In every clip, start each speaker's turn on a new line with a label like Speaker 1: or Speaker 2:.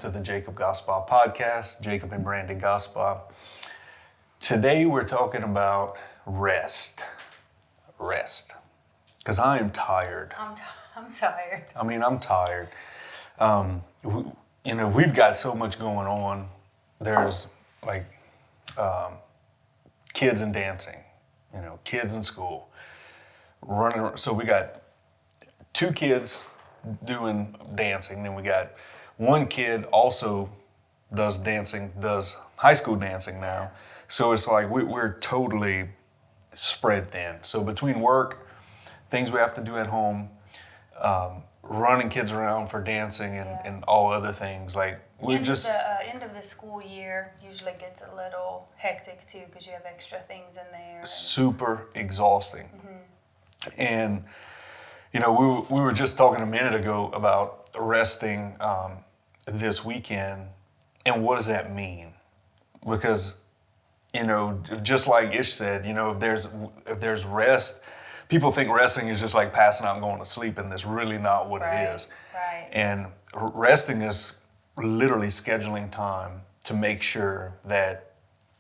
Speaker 1: to the Jacob Gospel Podcast, Jacob and Brandy Gospel. Today we're talking about rest. Rest. Because I am tired.
Speaker 2: I'm tired.
Speaker 1: I'm tired. We've got so much going on. There's kids and dancing, kids in school, running. So we got 2 kids doing dancing. Then we got 1 kid also does dancing, does high school dancing now. So it's like we're totally spread thin. So between work, things we have to do at home, running kids around for dancing and all other things, the
Speaker 2: end of the school year usually gets a little hectic too because you have extra things in there.
Speaker 1: Super exhausting. Mm-hmm. And we were just talking a minute ago about resting this weekend, and what does that mean? Because just like Ish said, if there's rest, people think resting is just like passing out and going to sleep, and that's really not what it is.
Speaker 2: Right.
Speaker 1: And resting is literally scheduling time to make sure that,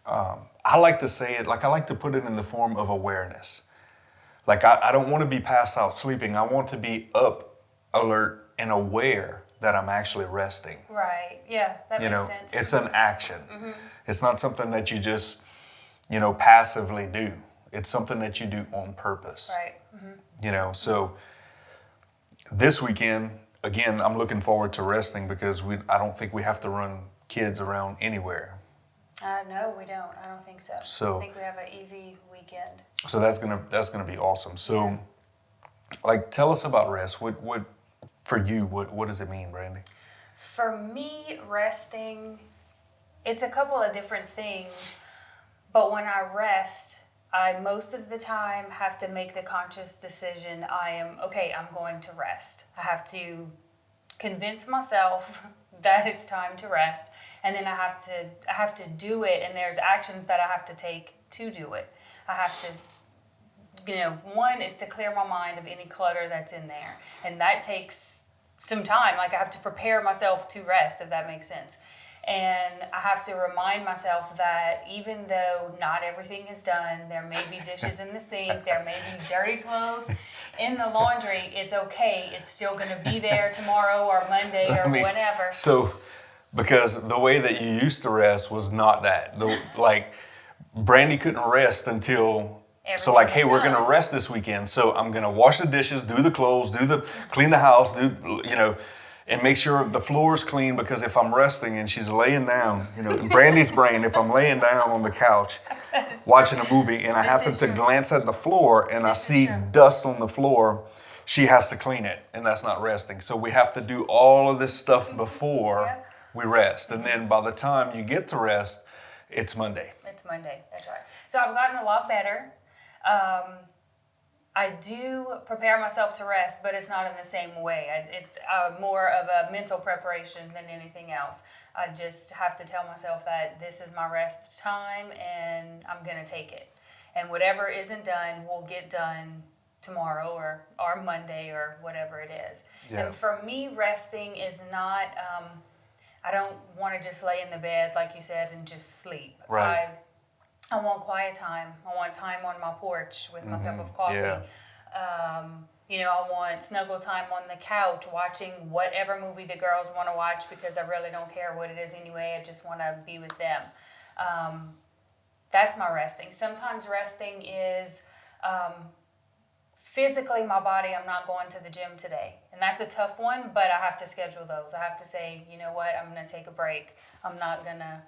Speaker 1: I like to say it, I like to put it in the form of awareness. I don't want to be passed out sleeping. I want to be up, alert, and aware that I'm actually resting.
Speaker 2: Right. Yeah, that makes sense.
Speaker 1: It's an action. Mm-hmm. It's not something that you just, passively do. It's something that you do on purpose.
Speaker 2: Right. Mm-hmm.
Speaker 1: So this weekend, again, I'm looking forward to resting because I don't think we have to run kids around anywhere.
Speaker 2: No, we don't. I don't think so. I think we have an easy weekend.
Speaker 1: So that's gonna be awesome. So, tell us about rest. What for you? What does it mean, Brandy?
Speaker 2: For me, resting, it's a couple of different things. But when I rest, I most of the time have to make the conscious decision. I'm going to rest. I have to convince myself that it's time to rest, and then I have to do it, and there's actions that I have to take to do it. I have to, one is to clear my mind of any clutter that's in there, and that takes some time. I have to prepare myself to rest, if that makes sense. And I have to remind myself that even though not everything is done, there may be dishes in the sink, there may be dirty clothes in the laundry, it's okay. It's still going to be there tomorrow or Monday or whatever.
Speaker 1: So, because the way that you used to rest was not that. Brandy couldn't rest until... hey, we're going to rest this weekend. So I'm going to wash the dishes, do the clothes, clean the house, and make sure the floor is clean, because if I'm resting and she's laying down, in Brandy's brain, if I'm laying down on the couch watching a movie and I happen to glance at the floor and I see dust on the floor, she has to clean it, and that's not resting. So we have to do all of this stuff before we rest. And then by the time you get to rest, it's Monday.
Speaker 2: It's Monday, that's right. So I've gotten a lot better. I do prepare myself to rest, but it's not in the same way. It's more of a mental preparation than anything else. I just have to tell myself that this is my rest time and I'm going to take it. And whatever isn't done will get done tomorrow or Monday or whatever it is. Yeah. And for me, resting is not, I don't want to just lay in the bed, like you said, and just sleep.
Speaker 1: Right.
Speaker 2: I want quiet time. I want time on my porch with my cup of coffee.
Speaker 1: Yeah.
Speaker 2: I want snuggle time on the couch watching whatever movie the girls want to watch, because I really don't care what it is anyway. I just want to be with them. That's my resting. Sometimes resting is physically my body. I'm not going to the gym today. And that's a tough one, but I have to schedule those. I have to say, you know what, I'm going to take a break. I'm not going to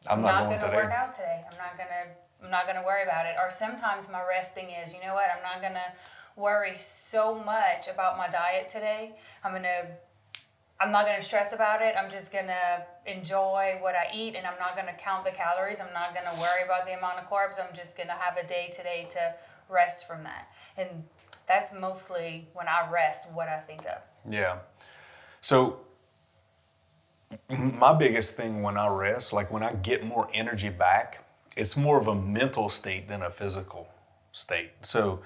Speaker 2: work out today. I'm not gonna worry about it. Or sometimes my resting is, I'm not gonna worry so much about my diet today. I'm not gonna stress about it. I'm just gonna enjoy what I eat, and I'm not gonna count the calories. I'm not gonna worry about the amount of carbs. I'm just gonna have a day today to rest from that. And that's mostly when I rest what I think of.
Speaker 1: Yeah. So my biggest thing when I rest, when I get more energy back, it's more of a mental state than a physical state. So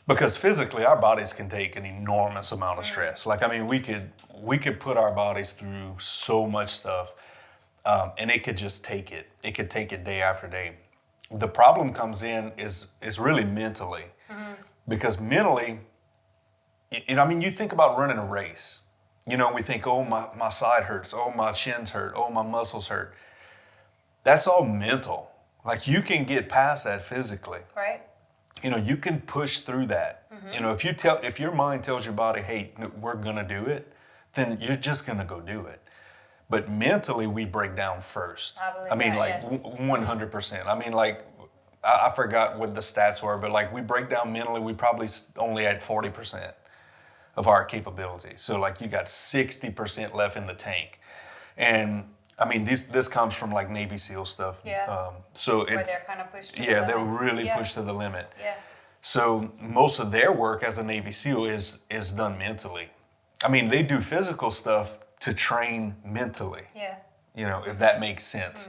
Speaker 1: Because physically, our bodies can take an enormous amount of stress. Like, I mean, we could put our bodies through so much stuff, and it could just take it. It could take it day after day. The problem comes in is really mentally, because mentally, I mean, you think about running a race. You know, we think, oh, my side hurts, oh, my shins hurt, oh, my muscles hurt. That's all mental. Like, you can get past that physically.
Speaker 2: Right.
Speaker 1: You know, you can push through that. You know, if your mind tells your body, hey, we're gonna do it, then you're just gonna go do it. But mentally, we break down first.
Speaker 2: I mean,
Speaker 1: like,
Speaker 2: yes.
Speaker 1: 100%. I mean, like, I forgot what the stats were, but like, we break down mentally, we probably only at 40% of our capability. So like, you got 60% left in the tank. And I mean, this comes from like Navy SEAL stuff.
Speaker 2: Yeah.
Speaker 1: So
Speaker 2: Where
Speaker 1: it's,
Speaker 2: they're kind of pushed to the
Speaker 1: yeah, they're
Speaker 2: limit.
Speaker 1: really
Speaker 2: Yeah.
Speaker 1: pushed to the limit.
Speaker 2: Yeah.
Speaker 1: So most of their work as a Navy SEAL is done mentally. I mean, they do physical stuff to train mentally.
Speaker 2: Yeah.
Speaker 1: You know, if that makes sense.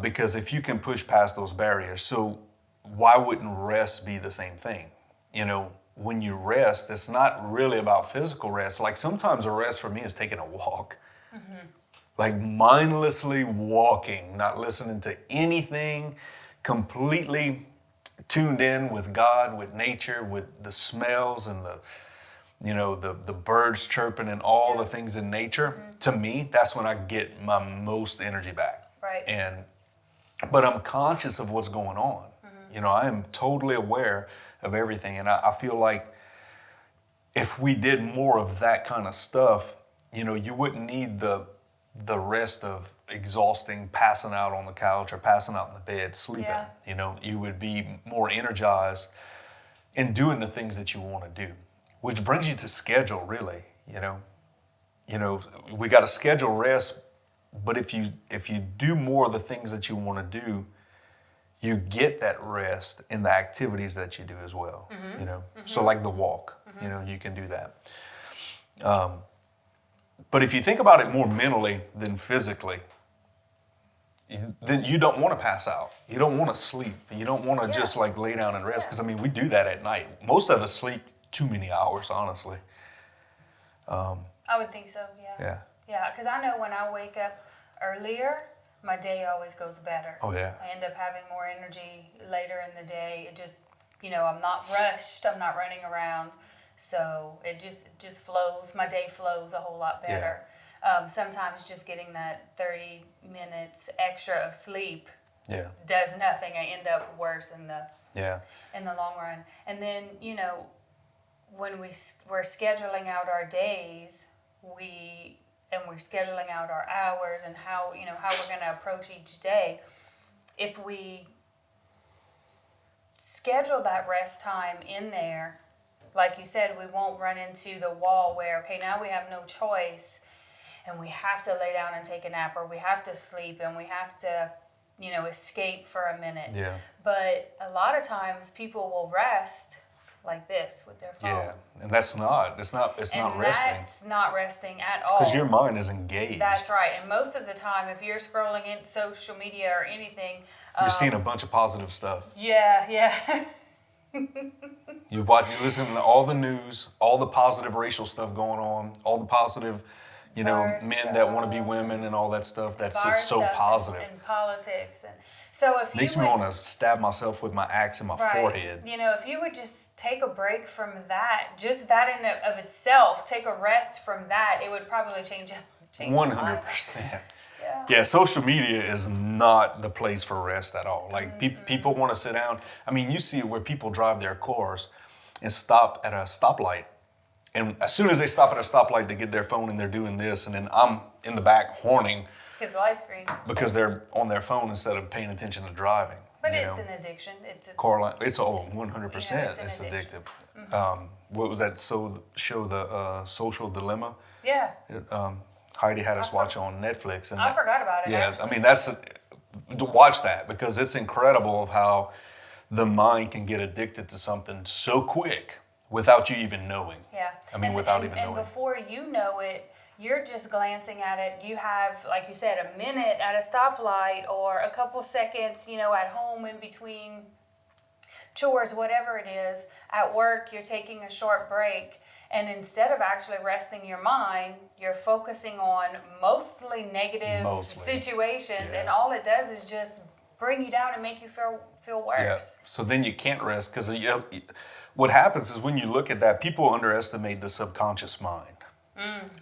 Speaker 1: Because if you can push past those barriers, so why wouldn't rest be the same thing? You know, when you rest, it's not really about physical rest. Like, sometimes a rest for me is taking a walk. Like, mindlessly walking, not listening to anything, completely tuned in with God, with nature, with the smells and the birds chirping and all the things in nature. To me, that's when I get my most energy back.
Speaker 2: Right.
Speaker 1: But I'm conscious of what's going on. You know, I am totally aware of everything. And I feel like if we did more of that kind of stuff, you know, you wouldn't need the rest of exhausting, passing out on the couch or passing out in the bed, sleeping.
Speaker 2: Yeah.
Speaker 1: You know, you would be more energized in doing the things that you want to do, which brings you to schedule, really. You know, we got to schedule rest, but if you do more of the things that you want to do, you get that rest in the activities that you do as well. You know, so like the walk, you know, you can do that. But if you think about it more mentally than physically, then you don't want to pass out. You don't want to sleep. You don't want to just like lay down and rest. Because I mean, we do that at night. Most of us sleep too many hours, honestly.
Speaker 2: I would think so, yeah.
Speaker 1: Yeah.
Speaker 2: Yeah, because I know when I wake up earlier, my day always goes better.
Speaker 1: Oh, yeah.
Speaker 2: I end up having more energy later in the day. It just, you know, I'm not rushed. I'm not running around. So it just flows. My day flows a whole lot better. Sometimes just getting that 30 minutes extra of sleep does nothing. I end up worse in the long run. And then, you know, when we're scheduling out our days, we're scheduling out our hours and how we're going to approach each day. If we schedule that rest time in there, like you said, we won't run into the wall where, okay, now we have no choice and we have to lay down and take a nap, or we have to sleep and we have to, you know, escape for a minute.
Speaker 1: Yeah.
Speaker 2: But a lot of times people will rest like this with their phone.
Speaker 1: Yeah. And it's not resting.
Speaker 2: That's not resting at all.
Speaker 1: Because your mind is engaged.
Speaker 2: That's right. And most of the time, if you're scrolling in social media or anything,
Speaker 1: you're seeing a bunch of positive stuff.
Speaker 2: Yeah.
Speaker 1: You listen to all the news, all the positive racial stuff going on, all the positive, you know, men that want to be women and all that stuff. That's it's so positive.
Speaker 2: And politics. And so if
Speaker 1: makes me want to stab myself with my axe in my forehead.
Speaker 2: You know, if you would just take a break from that, just that in and of itself, take a rest from that, it would probably change
Speaker 1: 100%. Yeah, social media is not the place for rest at all. Like, people want to sit down. I mean, you see it where people drive their cars and stop at a stoplight. And as soon as they stop at a stoplight, they get their phone and they're doing this. And then I'm in the back horning.
Speaker 2: Because the light's green.
Speaker 1: Because they're on their phone instead of paying attention to driving.
Speaker 2: But it's an addiction. It's
Speaker 1: 100%. It's addictive. What was that show, the Social Dilemma?
Speaker 2: Yeah.
Speaker 1: Heidi had us watch on Netflix. And
Speaker 2: I forgot about it.
Speaker 1: Yeah, I mean, to watch that, because it's incredible of how the mind can get addicted to something so quick without you even knowing.
Speaker 2: Yeah.
Speaker 1: I mean, without even knowing.
Speaker 2: And before you know it, you're just glancing at it. You have, like you said, a minute at a stoplight or a couple seconds, you know, at home in between chores, whatever it is. At work, you're taking a short break. And instead of actually resting your mind, you're focusing on mostly negative situations.
Speaker 1: Yeah.
Speaker 2: And all it does is just bring you down and make you feel worse.
Speaker 1: Yeah. So then you can't rest because what happens is when you look at that, people underestimate the subconscious mind.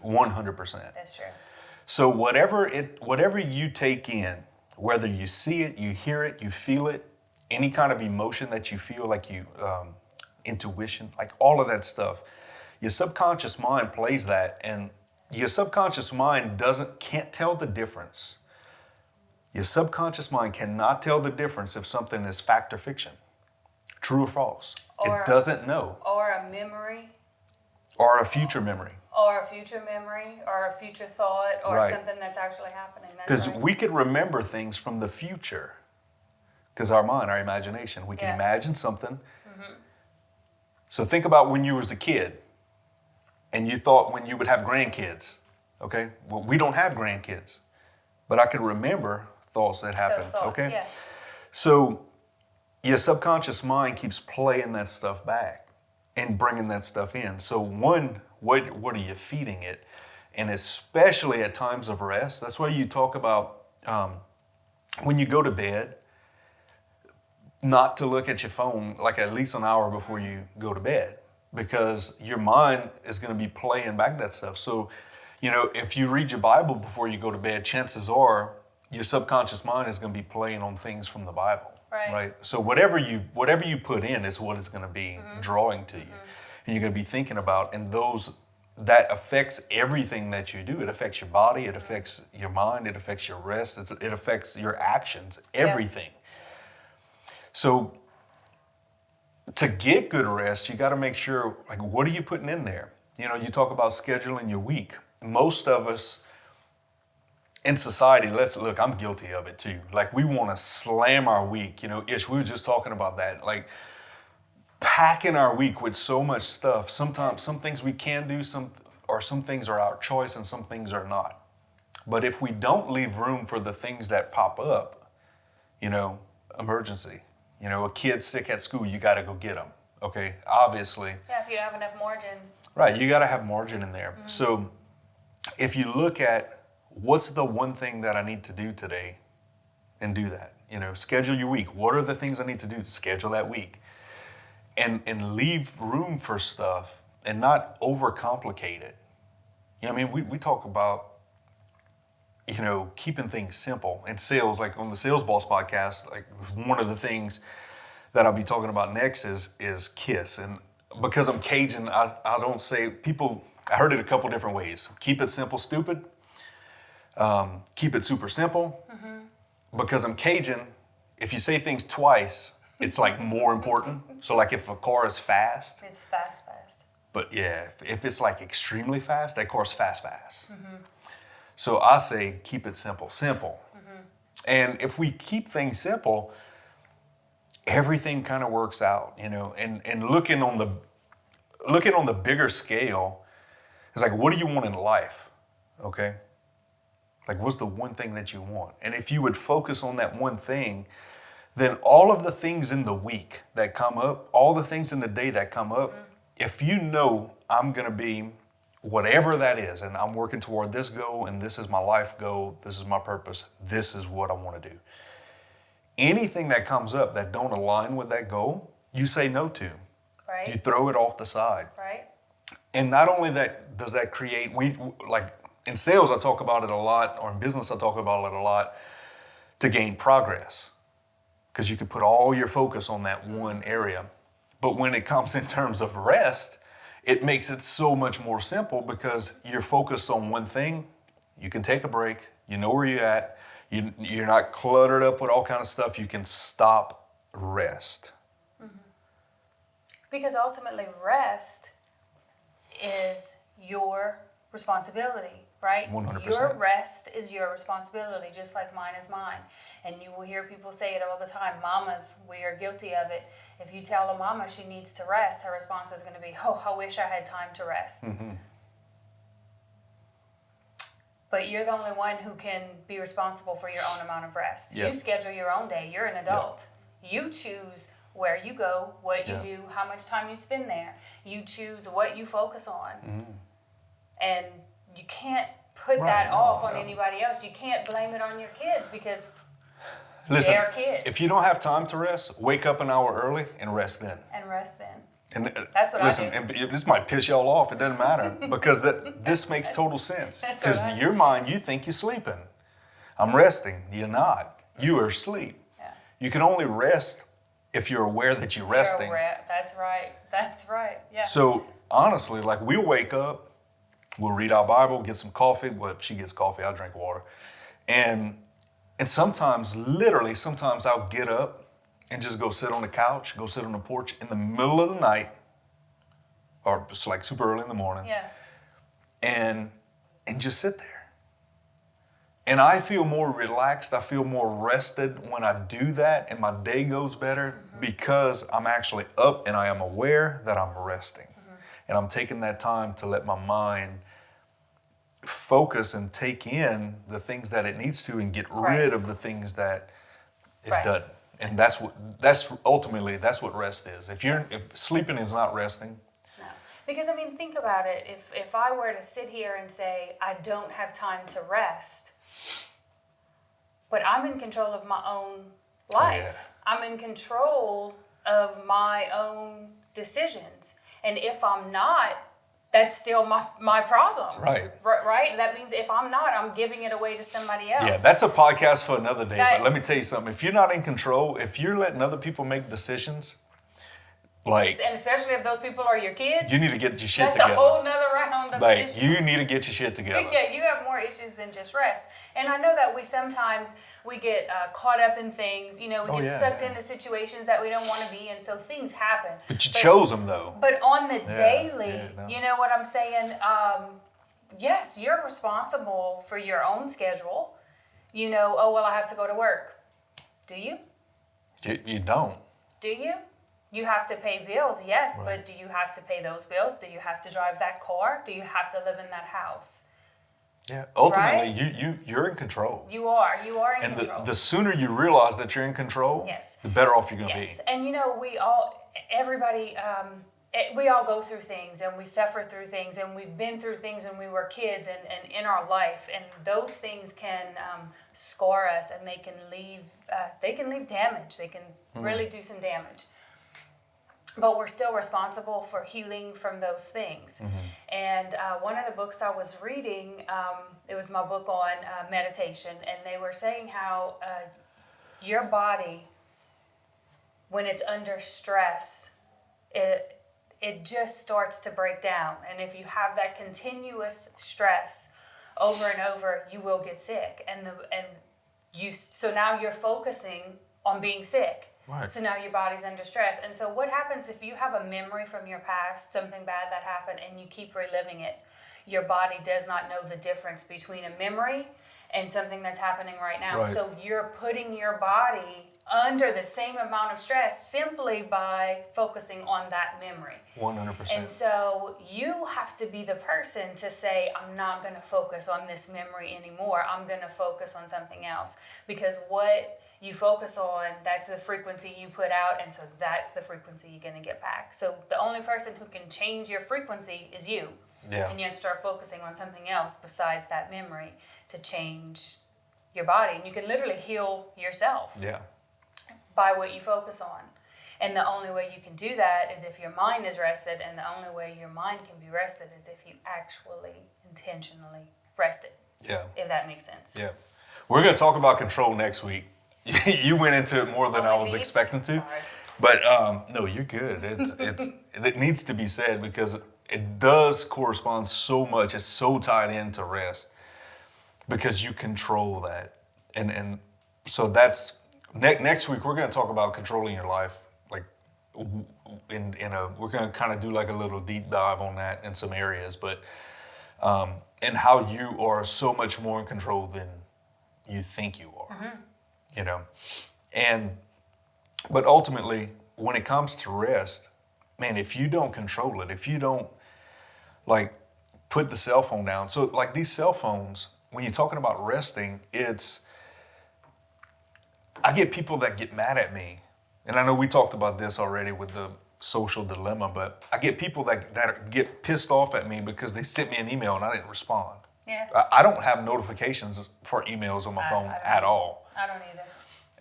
Speaker 1: 100%.
Speaker 2: That's true.
Speaker 1: So whatever you take in, whether you see it, you hear it, you feel it, any kind of emotion that you feel, like intuition, like all of that stuff, your subconscious mind plays that, and your subconscious mind can't tell the difference. Your subconscious mind cannot tell the difference if something is fact or fiction, true or false. It doesn't know.
Speaker 2: Or a memory.
Speaker 1: Or a future memory.
Speaker 2: Or a future memory, or a future thought, or something that's actually happening.
Speaker 1: Because we could remember things from the future. Because our mind, our imagination, we can imagine something. So think about when you was a kid, and you thought when you would have grandkids. Okay, well, we don't have grandkids, but I could remember thoughts that happened. Okay,
Speaker 2: yes.
Speaker 1: So your subconscious mind keeps playing that stuff back and bringing that stuff in. So what are you feeding it? And especially at times of rest, that's why you talk about when you go to bed, not to look at your phone like at least an hour before you go to bed, because your mind is going to be playing back that stuff. So, if you read your Bible before you go to bed, chances are your subconscious mind is going to be playing on things from the Bible. Right? So whatever you put in is what it's going to be drawing to you. And you're going to be thinking about, and that affects everything that you do. It affects your body, it affects your mind, it affects your rest, it affects your actions, everything. So to get good rest, you got to make sure, like, what are you putting in there? You talk about scheduling your week. Most of us in society, look, I'm guilty of it too. Like, we want to slam our week. Ish, we were just talking about that. Like, packing our week with so much stuff. Sometimes some things we can do, some things are our choice and some things are not. But if we don't leave room for the things that pop up, emergency. A kid's sick at school, you got to go get them. Okay, obviously.
Speaker 2: Yeah, if you don't have enough margin.
Speaker 1: Right, you got to have margin in there. So if you look at what's the one thing that I need to do today, and do that. Schedule your week. What are the things I need to do to schedule that week? And leave room for stuff and not overcomplicate it. We talk about, keeping things simple. In sales, like on the Sales Boss podcast, like one of the things that I'll be talking about next is KISS. And because I'm Cajun, I don't say I heard it a couple different ways. Keep it simple, stupid. Keep it super simple. Because I'm Cajun, if you say things twice, it's like more important. So like if a car is fast.
Speaker 2: It's fast.
Speaker 1: But yeah, if it's like extremely fast, that car's fast. So I say keep it simple. And if we keep things simple, everything kind of works out, and looking on the bigger scale, it's like, what do you want in life? Okay? Like, what's the one thing that you want? And if you would focus on that one thing, then all of the things in the week that come up, all the things in the day that come up, if I'm going to be whatever that is, and I'm working toward this goal, and this is my life goal, this is my purpose, this is what I want to do. Anything that comes up that don't align with that goal, you say no to.
Speaker 2: Right.
Speaker 1: You throw it off the side.
Speaker 2: Right.
Speaker 1: And not only that, does that create, like in sales, I talk about it a lot, or in business, I talk about it a lot, to gain progress. Because you could put all your focus on that one area. But when it comes in terms of rest, it makes it so much more simple because you're focused on one thing. You can take a break. You know where you're at. You're not cluttered up with all kind of stuff. You can stop, rest.
Speaker 2: Because ultimately rest is your responsibility, right?
Speaker 1: 100%.
Speaker 2: Your rest is your responsibility, just like mine is mine. And you will hear people say it all the time. Mamas, we are guilty of it. If you tell a mama she needs to rest, her response is going to be, oh, I wish I had time to rest. But you're the only one who can be responsible for your own amount of rest.
Speaker 1: Yep.
Speaker 2: You schedule your own day. You're an adult. Yep. You choose where you go, what you
Speaker 1: Yeah.
Speaker 2: do, how much time you spend there. You choose what you focus on. And you can't put that off on anybody else. You can't blame it on your kids because
Speaker 1: Listen,
Speaker 2: they're kids.
Speaker 1: if you don't have time to rest, wake up an hour early and rest then.
Speaker 2: And rest then.
Speaker 1: And
Speaker 2: That's what
Speaker 1: listen,
Speaker 2: I do.
Speaker 1: and this might piss y'all off. It doesn't matter because this makes total sense.
Speaker 2: That's what I
Speaker 1: Because
Speaker 2: do.
Speaker 1: your mind, you think you're sleeping. I'm resting. You're not. You are asleep.
Speaker 2: Yeah.
Speaker 1: You can only rest if you're aware that you're resting.
Speaker 2: That's right. That's right. Yeah.
Speaker 1: So honestly, like we'll wake up, we'll read our Bible, get some coffee. Well, she gets coffee, I drink water. And sometimes, literally, sometimes I'll get up and just go sit on the couch, go sit on the porch in the middle of the night, or just like super early in the morning,
Speaker 2: Yeah.
Speaker 1: and just sit there. And I feel more relaxed, I feel more rested when I do that, and my day goes better because I'm actually up and I am aware that I'm resting. And I'm taking that time to let my mind focus and take in the things that it needs to and get rid of the things that it doesn't. And that's ultimately what rest is. If sleeping is not resting.
Speaker 2: No. Because I mean, think about it. If I were to sit here and say I don't have time to rest, but I'm in control of my own life. I'm in control of my own decisions. And if I'm not, that's still my problem.
Speaker 1: Right.
Speaker 2: Right? That means if I'm not, I'm giving it away to somebody else.
Speaker 1: Yeah, that's a podcast for another day. But let me tell you something. If you're not in control, if you're letting other people make decisions, like,
Speaker 2: and especially if those people are your kids,
Speaker 1: you need to get your shit
Speaker 2: that's
Speaker 1: together.
Speaker 2: a whole nother round of
Speaker 1: Like,
Speaker 2: issues.
Speaker 1: you need to get your shit together.
Speaker 2: Yeah, you have more issues than just rest. And I know that we sometimes get caught up in things. You know, we get sucked into situations that we don't want to be in. So things happen.
Speaker 1: But you chose them though.
Speaker 2: But on the daily, you know what I'm saying? Yes, you're responsible for your own schedule. You know, oh, well, I have to go to work. Do you?
Speaker 1: You don't.
Speaker 2: Do you? You have to pay bills, yes, but do you have to pay those bills? Do you have to drive that car? Do you have to live in that house?
Speaker 1: Yeah, ultimately, you're in control.
Speaker 2: You are in control.
Speaker 1: And the sooner you realize that you're in control, the better off you're going to be.
Speaker 2: And you know, we all go through things and we suffer through things and we've been through things when we were kids and in our life, and those things can scar us and they can leave damage. They can really do some damage. But we're still responsible for healing from those things. And one of the books I was reading, it was my book on meditation, and they were saying how your body, when it's under stress, it just starts to break down. And if you have that continuous stress over and over, you will get sick. So now you're focusing on being sick.
Speaker 1: Right.
Speaker 2: So now your body's under stress. And so what happens if you have a memory from your past, something bad that happened, and you keep reliving it? Your body does not know the difference between a memory and something that's happening right now.
Speaker 1: Right.
Speaker 2: So you're putting your body under the same amount of stress simply by focusing on that memory.
Speaker 1: 100%.
Speaker 2: And so you have to be the person to say, I'm not going to focus on this memory anymore. I'm going to focus on something else. Because what you focus on, that's the frequency you put out, and so that's the frequency you're going to get back. So the only person who can change your frequency is you.
Speaker 1: Yeah.
Speaker 2: And you have to start focusing on something else besides that memory to change your body. And you can literally heal yourself by what you focus on. And the only way you can do that is if your mind is rested, and the only way your mind can be rested is if you actually intentionally rest it.
Speaker 1: Yeah.
Speaker 2: If that makes sense.
Speaker 1: Yeah. We're going to talk about control next week. You went into it more than I was expecting to.
Speaker 2: Sorry.
Speaker 1: But no, you're good. It needs to be said because it does correspond so much. It's so tied into rest because you control that. And so that's next week we're going to talk about controlling your life. Like we're going to kind of do like a little deep dive on that in some areas, but and how you are so much more in control than you think you are. You know, but ultimately, when it comes to rest, man, if you don't control it, if you don't like put the cell phone down, so like these cell phones, when you're talking about resting, I get people that get mad at me and I know we talked about this already with the social dilemma, but I get people that get pissed off at me because they sent me an email and I didn't respond.
Speaker 2: Yeah.
Speaker 1: I don't have notifications for emails on my phone at all.
Speaker 2: I don't either.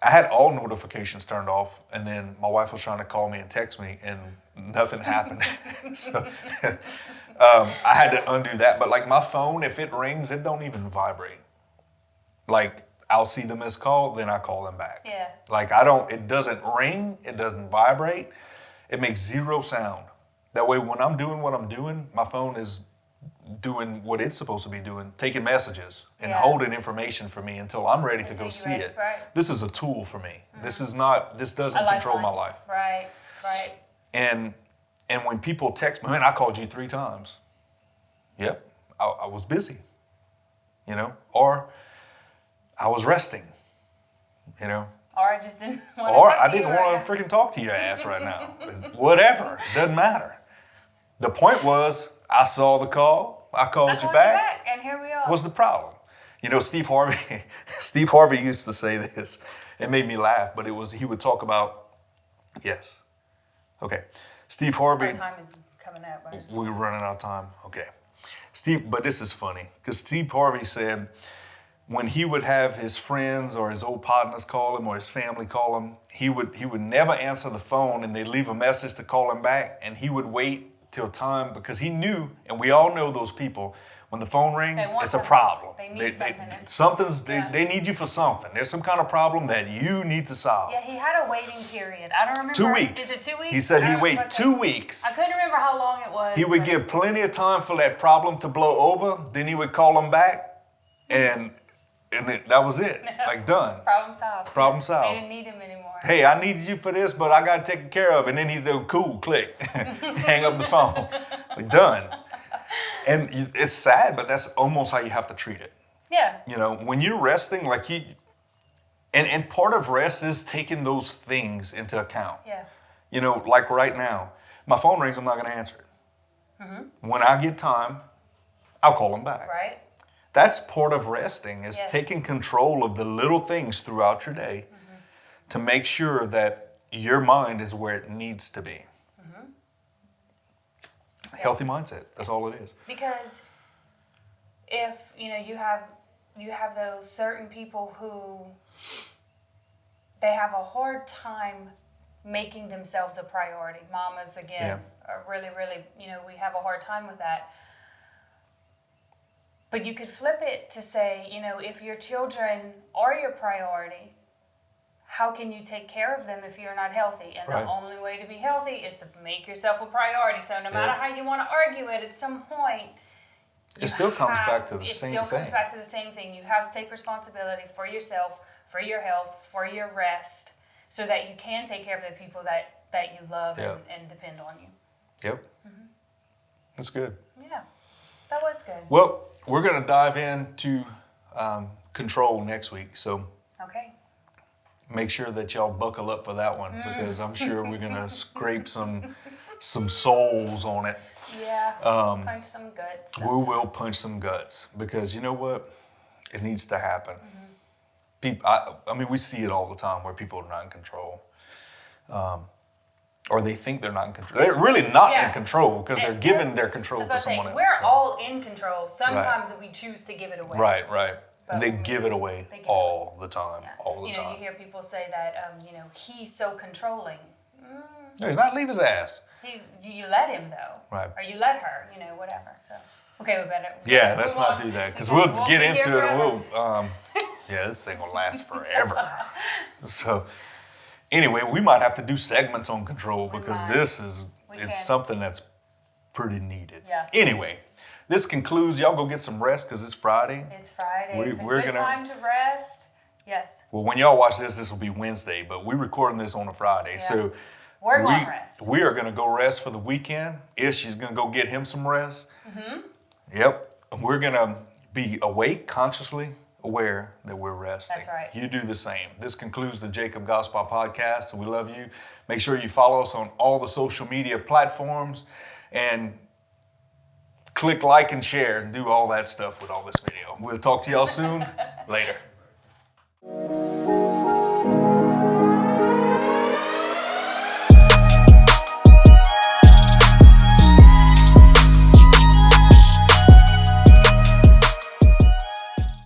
Speaker 1: I had all notifications turned off, and then my wife was trying to call me and text me, and nothing happened. So I had to undo that. But like my phone, if it rings, it don't even vibrate. Like I'll see the missed call, then I call them back.
Speaker 2: Yeah.
Speaker 1: Like it doesn't ring, it doesn't vibrate, it makes zero sound. That way, when I'm doing what I'm doing, my phone is doing what it's supposed to be doing, taking messages and holding information for me until I'm ready to go see it.
Speaker 2: Right.
Speaker 1: This is a tool for me. This doesn't control my life.
Speaker 2: Right.
Speaker 1: And when people text me, man, I called you 3 times. Yep, I was busy, or I was resting,
Speaker 2: Or I just didn't want to
Speaker 1: or
Speaker 2: talk
Speaker 1: I
Speaker 2: to
Speaker 1: didn't
Speaker 2: you
Speaker 1: want to freaking talk to your ass right now. Whatever, doesn't matter. The point was, I saw the call, I called you back,
Speaker 2: and here we are.
Speaker 1: What's the problem? Steve Harvey used to say this. It made me laugh, but he would talk about, yes. Okay. Steve Harvey.
Speaker 2: Our time is coming up.
Speaker 1: We're running out of time. Okay. But this is funny because Steve Harvey said when he would have his friends or his old partners call him or his family call him, he would never answer the phone and they'd leave a message to call him back, and he would wait till time because he knew, and we all know those people, when the phone rings, it's a problem.
Speaker 2: They need something.
Speaker 1: They need you for something. There's some kind of problem that you need to solve.
Speaker 2: Yeah, he had a waiting period. I don't remember.
Speaker 1: 2 weeks.
Speaker 2: Is it 2 weeks?
Speaker 1: He said he'd wait 2 weeks.
Speaker 2: I couldn't remember how long it was.
Speaker 1: He would give plenty of time for that problem to blow over. Then he would call him back, and that was it. Like done.
Speaker 2: Problem solved.
Speaker 1: Problem solved.
Speaker 2: They didn't need him anymore.
Speaker 1: Hey, I needed you for this, but I got to take care of it. And then he'd go, cool, click, hang up the phone. Like done. And it's sad, but that's almost how you have to treat it.
Speaker 2: Yeah.
Speaker 1: When you're resting, like and part of rest is taking those things into account.
Speaker 2: Yeah.
Speaker 1: Like right now, my phone rings, I'm not going to answer it. Mm-hmm. When I get time, I'll call them back.
Speaker 2: Right.
Speaker 1: That's part of resting, is taking control of the little things throughout your day to make sure that your mind is where it needs to be. Healthy mindset, that's all it is.
Speaker 2: Because if, you have those certain people who they have a hard time making themselves a priority. Mamas, again, are really, really, we have a hard time with that. But you could flip it to say, if your children are your priority, how can you take care of them if you're not healthy? And the only way to be healthy is to make yourself a priority. So no matter how you want to argue it, at some point,
Speaker 1: it still comes back to the same thing.
Speaker 2: It still comes back to the same thing. You have to take responsibility for yourself, for your health, for your rest, so that you can take care of the people that you love and depend on you.
Speaker 1: Yep. Mm-hmm. That's good.
Speaker 2: Yeah, that was good.
Speaker 1: Well, we're going to dive into control next week. So
Speaker 2: okay.
Speaker 1: Make sure that y'all buckle up for that one because I'm sure we're going to scrape some souls on it.
Speaker 2: Yeah, punch some guts.
Speaker 1: We will punch some guts because you know what? It needs to happen. People, I mean, we see it all the time where people are not in control. Or they think they're not in control. They're really not in control because they're giving their control to someone else.
Speaker 2: We're all in control. Sometimes we choose to give it away.
Speaker 1: Right. And they give it away all the time. All the time.
Speaker 2: You hear people say that, he's so controlling.
Speaker 1: No, he's not. Leave his ass.
Speaker 2: You let him though.
Speaker 1: Right.
Speaker 2: Or you let her, whatever. So, okay, we better.
Speaker 1: Yeah, let's not do that because we'll get into it and we'll, this thing will last forever. So, anyway, we might have to do segments on control because this is something that's pretty needed.
Speaker 2: Yeah.
Speaker 1: Anyway, this concludes. Y'all go get some rest because it's Friday.
Speaker 2: It's Friday. It's a good time to rest. Yes.
Speaker 1: Well, when y'all watch this will be Wednesday, but we're recording this on a Friday. Yeah. So
Speaker 2: we're going to rest.
Speaker 1: We are going to go rest for the weekend. She's going to go get him some rest. Mm-hmm. Yep. We're going to be awake, consciously aware that we're resting.
Speaker 2: That's right.
Speaker 1: You do the same. This concludes the Jacob Gospel Podcast. So we love you. Make sure you follow us on all the social media platforms and click like and share and do all that stuff with all this video. We'll talk to y'all soon. Later.